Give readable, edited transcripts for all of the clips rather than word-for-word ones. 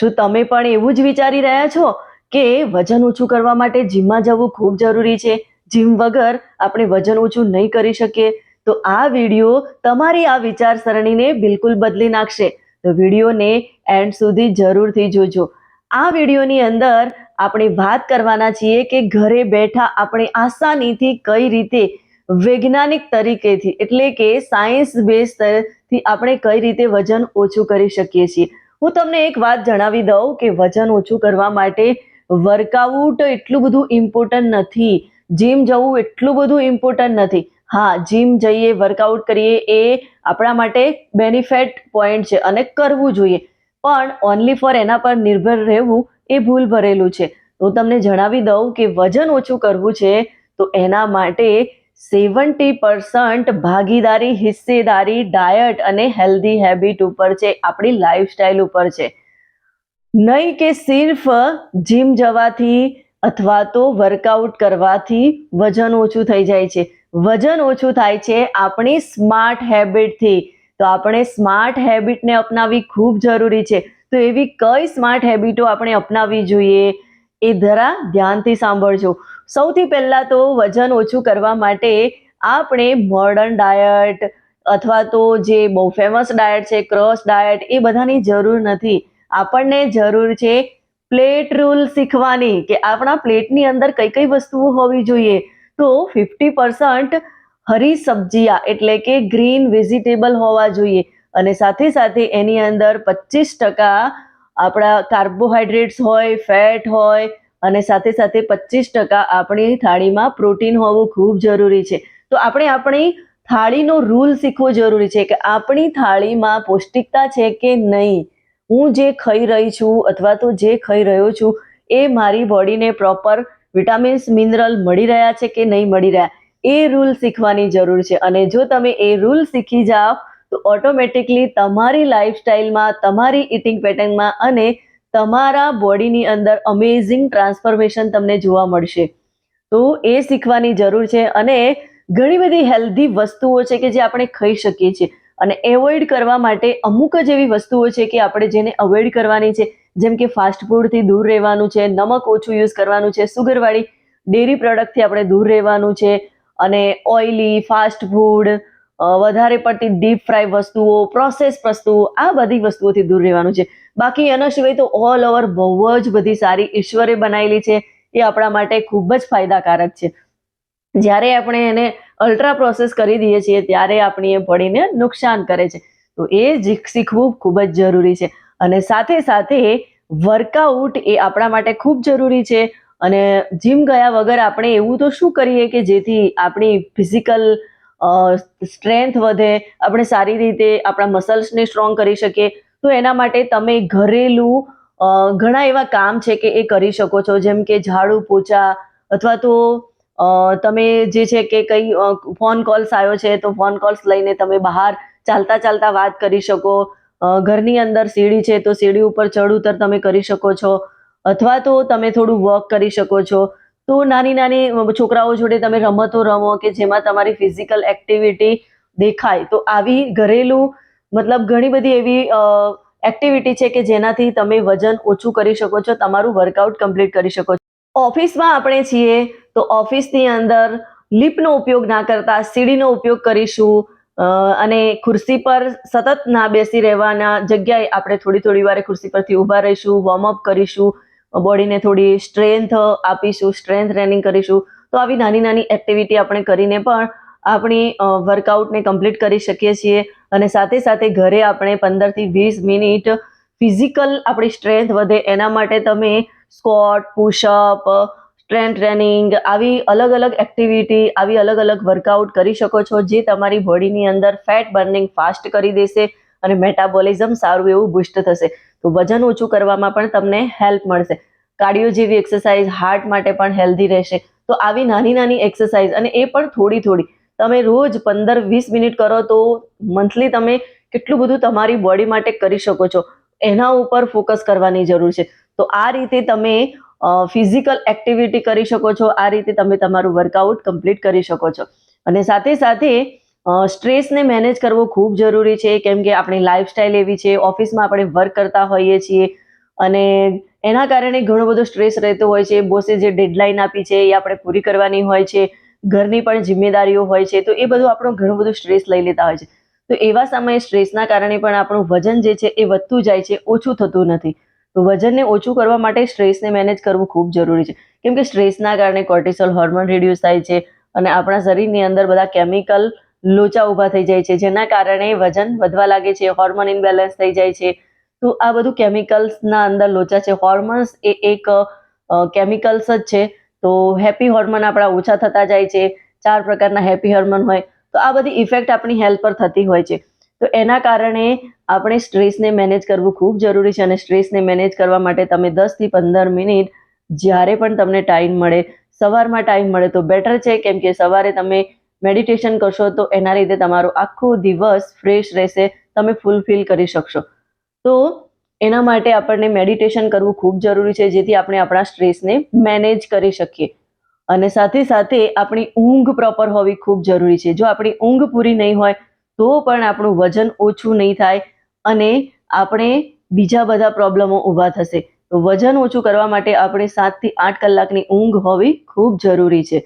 શું તમે પણ એવું જ વિચારી રહ્યા છો કે વજન ઓછું કરવા માટે જીમમાં જવું ખૂબ જરૂરી છે? જીમ વગર આપણે વજન ઓછું નહીં કરી શકીએ? તો આ વિડીયો તમારી આ વિચારસરણીને બિલકુલ બદલી નાખશે. તો વિડીયોને એન્ડ સુધી જરૂરથી જોજો. આ વિડીયોની અંદર આપણે વાત કરવાના છીએ કે ઘરે બેઠા આપણે આસાનીથી કઈ રીતે વૈજ્ઞાનિક તરીકેથી એટલે કે સાયન્સ બેઝથી આપણે કઈ રીતે વજન ઓછું કરી શકીએ છીએ. હું તમને એક વાત જણાવી દઉં કે વજન ઓછું કરવા માટે વર્કઆઉટ એટલું બધું ઇમ્પોર્ટન્ટ નથી, જીમ જવું એટલું બધું ઇમ્પોર્ટન્ટ નથી. હા, જીમ જઈએ, વર્કઆઉટ કરીએ એ આપણા માટે બેનિફિટ પોઈન્ટ છે અને કરવું જોઈએ, પણ ઓનલી ફોર એના પર નિર્ભર રહેવું એ ભૂલ ભરેલું છે. તો તમને જણાવી દઉં કે વજન ઓછું કરવું છે તો એના માટે 70% ભાગીદારી, હિસ્સેદારી ડાયટ અને હેલ્ધી હેબિટ ઉપર છે, આપણી લાઈફસ્ટાઈલ ઉપર છે. નહીં કે સિર્ફ જીમ જવાથી અથવા તો વર્કઆઉટ કરવાથી વજન ઓછું થઈ જાય છે. વજન ઓછું થાય છે આપણી સ્માર્ટ હેબિટથી. તો આપણે સ્માર્ટ હેબિટને અપનાવવી ખૂબ જરૂરી છે. તો એવી કઈ સ્માર્ટ હેબિટો આપણે અપનાવવી જોઈએ એ જરા ધ્યાનથી સાંભળજો. સૌથી પહેલા તો વજન ઓછું કરવા માટે આપણે મોડર્ન ડાયટ અથવા તો જે બહુ ફેમસ ડાયટ છે, ક્રશ ડાયટ, એ બધાની જરૂર નથી. આપણને જરૂર છે પ્લેટ રૂલ શીખવાની કે આપણા પ્લેટની અંદર કઈ કઈ વસ્તુઓ હોવી જોઈએ. તો 50% હરી સબ્જીયા એટલે કે ગ્રીન વેજીટેબલ હોવા જોઈએ અને સાથે સાથે એની અંદર 25% આપણા કાર્બોહાઈડ્રેટ્સ હોય, ફેટ હોય અને સાથે સાથે 25% આપણી થાળીમાં પ્રોટીન હોવું ખૂબ જરૂરી છે. તો આપણે આપણી થાળીનો રૂલ શીખવો જરૂરી છે કે આપણી થાળીમાં પૌષ્ટિકતા છે કે નહીં. હું જે ખાઈ રહી છું અથવા તો જે ખાઈ રહ્યો છું એ મારી બોડીને પ્રોપર વિટામિન્સ, મિનરલ મળી રહ્યા છે કે નહીં મળી રહ્યા, એ રૂલ શીખવાની જરૂર છે. અને જો તમે એ રૂલ શીખી જાઓ તો ઓટોમેટિકલી તમારી લાઈફસ્ટાઈલમાં, તમારી ઇટિંગ પેટર્નમાં અને તમારા બોડીની અંદર અમેઝિંગ ટ્રાન્સફોર્મેશન તમને જોવા મળશે. તો એ શીખવાની જરૂર છે. અને ઘણી બધી હેલ્ધી વસ્તુઓ છે કે જે આપણે ખાઈ શકીએ છીએ અને એવોઇડ કરવા માટે અમુક જ એવી વસ્તુઓ છે કે આપણે જેને અવોઇડ કરવાની છે, જેમ કે ફાસ્ટ ફૂડથી દૂર રહેવાનું છે, નમક ઓછું યુઝ કરવાનું છે, સુગરવાળી ડેરી પ્રોડક્ટથી આપણે દૂર રહેવાનું છે અને ઓઇલી ફાસ્ટ ફૂડ, વધારે પડતી ડીપ ફ્રાય વસ્તુઓ, પ્રોસેસ વસ્તુઓ, આ બધી વસ્તુઓથી દૂર રહેવાનું છે. બાકી એના સિવાય તો ઓલ ઓવર બહુ જ બધી સારી ઈશ્વરે બનાવેલી છે, એ આપણા માટે ખૂબ જ ફાયદાકારક છે. જ્યારે આપણે એને અલ્ટ્રા પ્રોસેસ કરી દઈએ છીએ ત્યારે આપણી એ બોડીને નુકસાન કરે છે. તો એ શીખવું ખૂબ જ જરૂરી છે. અને સાથે સાથે વર્કઆઉટ એ આપણા માટે ખૂબ જરૂરી છે. અને જીમ ગયા વગર આપણે એવું તો શું કરીએ કે જેથી આપણી ફિઝિકલ સ્ટ્રેન્થ વધે, આપણે સારી રીતે આપણા મસલ્સને સ્ટ્રોંગ કરી શકીએ. તો એના માટે તમે ઘરેલું ઘણા એવા કામ છે કે એ કરી શકો છો, જેમ કે ઝાડુ પોછા અથવા તો તમે જે છે કે કંઈ ફોન કોલ્સ આવ્યો છે તો ફોન કોલ્સ લઈને તમે બહાર ચાલતા ચાલતા વાત કરી શકો. ઘરની અંદર સીડી છે તો સીડી ઉપર ચઢ ઉતર તમે કરી શકો છો અથવા તો તમે થોડું વોક કરી શકો છો. તો નાની નાની છોકરાઓ જોડે તમે રમતો રમો કે જેમાં તમારી ફિઝિકલ એક્ટિવિટી દેખાય. તો આવી ઘરેલું મતલબ ઘણી બધી એવી એક્ટિવિટી છે કે જેનાથી તમે વજન ઓછું કરી શકો છો, તમારું વર્કઆઉટ કમ્પ્લીટ કરી શકો છો. ઓફિસમાં આપણે છીએ તો ઓફિસની અંદર લિફ્ટનો ઉપયોગ ના કરતા સીડીનો ઉપયોગ કરીશું અને ખુરશી પર સતત ના બેસી રહેવાના જગ્યાએ આપણે થોડી થોડી વારે ખુરશી પરથી ઊભા રહીશું, વોર્મઅપ કરીશું, બોડીને થોડી સ્ટ્રેન્થ આપીશું, સ્ટ્રેન્થ ટ્રેનિંગ કરીશું. તો આવી નાની નાની એક્ટિવિટી આપણે કરીને પણ આપણી વર્કઆઉટને કમ્પ્લીટ કરી શકીએ છીએ. અને સાથે સાથે ઘરે આપણે 15 થી 20 મિનિટ ફિઝિકલ આપણી સ્ટ્રેન્થ વધે એના માટે તમે સ્ક્વોટ, પુશઅપ, સ્ટ્રેન્થ ટ્રેનિંગ, આવી અલગ અલગ એક્ટિવિટી, આવી અલગ અલગ વર્કઆઉટ કરી શકો છો જે તમારી બોડીની અંદર ફેટ બર્નિંગ ફાસ્ટ કરી દેશે અને મેટાબોલિઝમ સારું એવું બુસ્ટ થશે. તો વજન ઓછું કરવામાં પણ તમને હેલ્પ મળશે. કાર્ડિયો જેવી એક્સરસાઇઝ હાર્ટ માટે પણ હેલ્ધી રહેશે. તો આવી નાની નાની એક્સરસાઇઝ, અને એ પણ થોડી થોડી તમે રોજ 15-20 મિનિટ કરો તો મંથલી તમે કેટલું બધું તમારી બોડી માટે કરી શકો છો, એના ઉપર ફોકસ કરવાની જરૂર છે. તો આ રીતે તમે ફિઝિકલ એક્ટિવિટી કરી શકો છો, આ રીતે તમે તમારું વર્કઆઉટ કમ્પ્લીટ કરી શકો છો. અને સાથે સાથે સ્ટ્રેસને મેનેજ કરવો ખૂબ જરૂરી છે, કેમ કે આપણી લાઈફસ્ટાઈલ એવી છે, ઓફિસમાં આપણે વર્ક કરતા હોઈએ છીએ, અને એના કારણે ઘણો બધો સ્ટ્રેસ રહેતો હોય છે. બોસે જે ડેડલાઇન આપી છે એ આપણે પૂરી કરવાની હોય છે, ઘરની પણ જિમ્મેદારીઓ હોય છે, તો એ બધું આપણો ઘણો બધો સ્ટ્રેસ લઈ લેતા હોય છે. તો એવા સમયે સ્ટ્રેસના કારણે પણ આપણું વજન જે છે એ વધતું જાય છે, ઓછું થતું નથી. તો વજનને ઓછું કરવા માટે સ્ટ્રેસને મેનેજ કરવું ખૂબ જરૂરી છે, કેમ કે સ્ટ્રેસના કારણે કોર્ટિસોલ હોર્મોન રિડ્યુસ થાય છે અને આપણા શરીરની અંદર બધા કેમિકલ લોચા ઊભા થઈ જાય છે, જેના કારણે વજન વધવા લાગે છે, હોર્મોન ઇમ્બેલેન્સ થઈ જાય છે. તો આ બધું કેમિકલ્સના અંદર લોચા છે. હોર્મોન્સ એ એક કેમિકલ્સ જ છે. તો હેપી હોર્મોન આપણા ઓછા થતા જાય છે. 4 પ્રકારના હેપી હોર્મોન હોય, તો આ બધી ઇફેક્ટ આપણી હેલ્થ પર થતી હોય છે. તો એના કારણે આપણે સ્ટ્રેસને મેનેજ કરવું ખૂબ જરૂરી છે. અને સ્ટ્રેસને મેનેજ કરવા માટે તમે 10 થી 15 મિનિટ જ્યારે પણ તમને ટાઈમ મળે, સવારમાં ટાઈમ મળે તો બેટર છે, કેમ કે સવારે તમે મેડિટેશન કરશો તો એના લીધે તમારો આખો દિવસ ફ્રેશ રહેશે, તમે ફૂલફિલ કરી શકશો. તો એના માટે આપણને મેડિટેશન કરવું ખૂબ જરૂરી છે, જેથી આપણે આપણા સ્ટ્રેસને મેનેજ કરી શકીએ. અને સાથે સાથે આપણી ઊંઘ પ્રોપર હોવી ખૂબ જરૂરી છે. જો આપણી ઊંઘ પૂરી નહીં હોય તો પણ આપણું વજન ઓછું નહીં થાય અને આપણે બીજા બધા પ્રોબ્લેમો ઊભા થશે. તો વજન ઓછું કરવા માટે આપણે 7 થી 8 કલાકની ઊંઘ હોવી ખૂબ જરૂરી છે.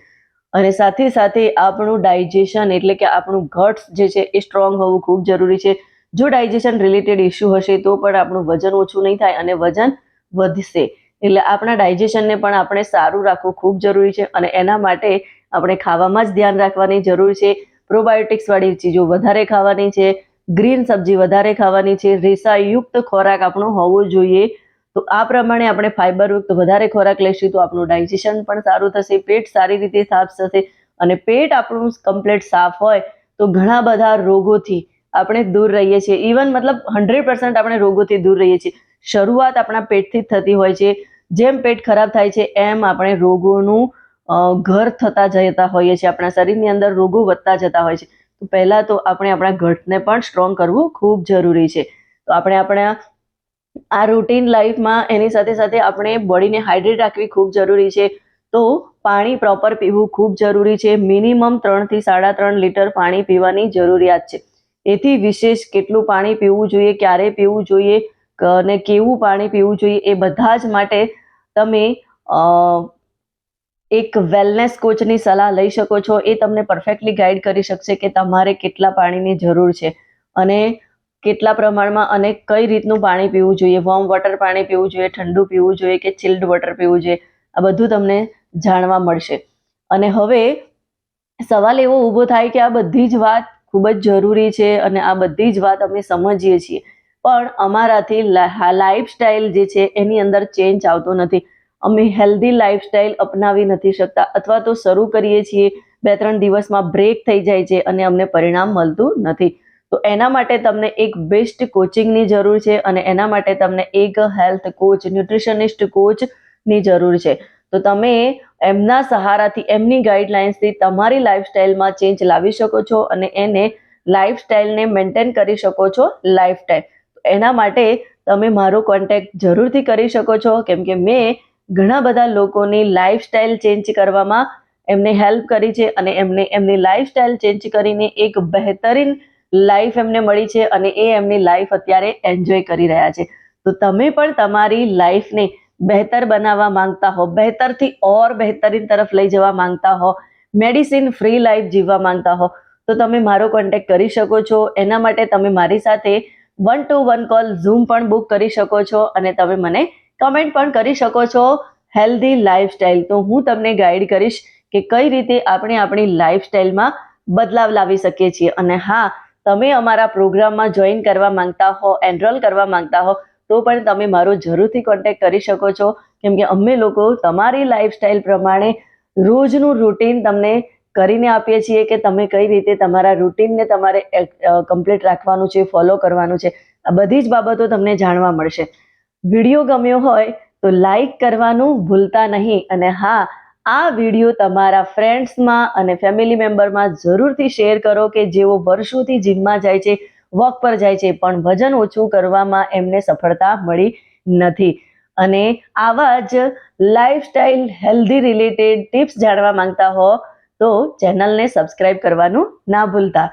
અને સાથે સાથે આપણું ડાયજેશન એટલે કે આપણું ગટ્સ જે છે એ સ્ટ્રોંગ હોવું ખૂબ જરૂરી છે. જો ડાયજેશન રિલેટેડ ઇસ્યુ હશે તો પણ આપણું વજન ઓછું નહીં થાય અને વજન વધશે. એટલે આપણા ડાયજેશનને પણ આપણે સારું રાખવું ખૂબ જરૂરી છે. અને એના માટે આપણે ખાવામાં જ ધ્યાન રાખવાની જરૂર છે. પ્રોબાયોટિક્સ વાળી ચીજો વધારે ખાવાની છે, ગ્રીન સબ્જી વધારે ખાવાની છે, રેસાયુક્ત ખોરાક આપણો હોવો જોઈએ. તો આ પ્રમાણે આપણે ફાઇબરયુક્ત વધારે ખોરાક લઈશું તો આપણું ડાયજેશન પણ સારું થશે, પેટ સારી રીતે સાફ થશે. અને પેટ આપણું કમ્પ્લીટ સાફ હોય તો ઘણા બધા રોગોથી આપણે દૂર રહીએ છીએ. ઇવન મતલબ 100% આપણે રોગોથી દૂર રહીએ છીએ. શરૂઆત આપણા પેટથી જ થતી હોય છે. જેમ પેટ ખરાબ થાય છે એમ આપણે રોગોનું ઘર થતા જતા હોઈએ છીએ. આપણા શરીરની અંદર રોગો વધતા જતા હોય છે. તો પહેલા તો આપણે આપણા ગટને પણ સ્ટ્રોંગ કરવું ખૂબ જરૂરી છે. તો આપણે આપણા આ રૂટીન લાઈફમાં એની સાથે સાથે આપણે બોડીને હાઇડ્રેટ રાખવી ખૂબ જરૂરી છે. તો પાણી પ્રોપર પીવું ખૂબ જરૂરી છે. મિનિમમ 3 થી 3.5 લીટર પાણી પીવાની જરૂરિયાત છે. એથી વિશેષ કેટલું પાણી પીવું જોઈએ, ક્યારે પીવું જોઈએ અને કેવું પાણી પીવું જોઈએ એ બધા જ માટે તમે એક વેલનેસ કોચની સલાહ લઈ શકો છો. એ તમને પરફેક્ટલી ગાઈડ કરી શકશે કે તમારે કેટલા પાણીની જરૂર છે અને કેટલા પ્રમાણમાં અને કઈ રીતનું પાણી પીવું જોઈએ. વોર્મ વોટર પાણી પીવું જોઈએ, ઠંડુ પીવું જોઈએ કે ચિલ્ડ વોટર પીવું જોઈએ, આ બધું તમને જાણવા મળશે. અને હવે સવાલ એવો ઊભો થાય કે આ બધી જ વાત ખૂબ જ જરૂરી છે અને આ બધી જ વાત અમે સમજીએ છીએ, પણ અમારાથી લાઈફસ્ટાઈલ જે છે એની અંદર ચેન્જ આવતો નથી. અમે હેલ્ધી લાઈફસ્ટાઈલ અપનાવી નથી શકતા, અથવા તો શરૂ કરીએ છીએ 2-3 દિવસમાં બ્રેક થઈ જાય છે અને અમને પરિણામ મળતું નથી. તો એના માટે તમને એક બેસ્ટ કોચિંગની જરૂર છે અને એના માટે તમને એક હેલ્થ કોચ, ન્યુટ્રિશનિસ્ટ કોચની જરૂર છે. તો તમે એમના સહારાથી, એમની ગાઈડલાઇન્સથી તમારી લાઈફસ્ટાઈલમાં ચેન્જ લાવી શકો છો અને એને લાઈફસ્ટાઈલને મેન્ટેન કરી શકો છો લાઈફ ટાઈમ. એના માટે તમે મારો કોન્ટેક્ટ જરૂરથી કરી શકો છો, કેમ કે મેં ઘણા બધા લોકોની લાઈફસ્ટાઈલ ચેન્જ કરવામાં એમને હેલ્પ કરી છે અને એમને એમની લાઈફસ્ટાઈલ ચેન્જ કરીને એક બહેતરીન લાઈફ એમને મળી છે અને એ એમની લાઈફ અત્યારે એન્જોય કરી રહ્યા છે. તો તમે પણ તમારી લાઈફને બહેતર બનાવવા માંગતા હો, બહેતરથી ઓર બહેતરીન તરફ લઈ જવા માંગતા હો, મેડિસિન ફ્રી લાઈફ જીવવા માંગતા હો, તો તમે મારો કોન્ટેક્ટ કરી શકો છો. એના માટે તમે મારી સાથે 1-to-1 કોલ ઝૂમ પણ બુક કરી શકો છો અને તમે મને કમેન્ટ પણ કરી શકો છો હેલ્ધી લાઈફસ્ટાઈલ. તો હું તમને ગાઈડ કરીશ કે કઈ રીતે આપણે આપણી લાઈફસ્ટાઈલમાં બદલાવ લાવી શકીએ છીએ. અને હા, તમે અમારા પ્રોગ્રામમાં જોઈન કરવા માંગતા હો, એનરોલ કરવા માંગતા હો, તો પણ તમે મારો જરૂરથી કોન્ટેક્ટ કરી શકો છો, કેમ કે અમે લોકો તમારી લાઈફસ્ટાઈલ પ્રમાણે રોજનું રૂટીન તમને કરીને આપીએ છીએ કે તમે કઈ રીતે તમારા રૂટીનને તમારે કમ્પ્લીટ રાખવાનું છે, ફોલો કરવાનું છે. આ બધી જ બાબતો તમને જાણવા મળશે. વિડીયો ગમ્યો હોય તો લાઈક કરવાનું ભૂલતા નહીં. અને હા, આ વિડીયો તમારા ફ્રેન્ડ્સમાં અને ફેમિલી મેમ્બરમાં જરૂરથી શેર કરો કે જેઓ વર્ષોથી જીમમાં જાય છે, વોક પર જાય છે, પણ વજન ઓછું કરવામાં એમને સફળતા મળી નથી. અને આવા જ લાઈફસ્ટાઈલ હેલ્ધી રિલેટેડ ટિપ્સ જાણવા માંગતા હો તો ચેનલને સબસ્ક્રાઇબ કરવાનું ના ભૂલતા.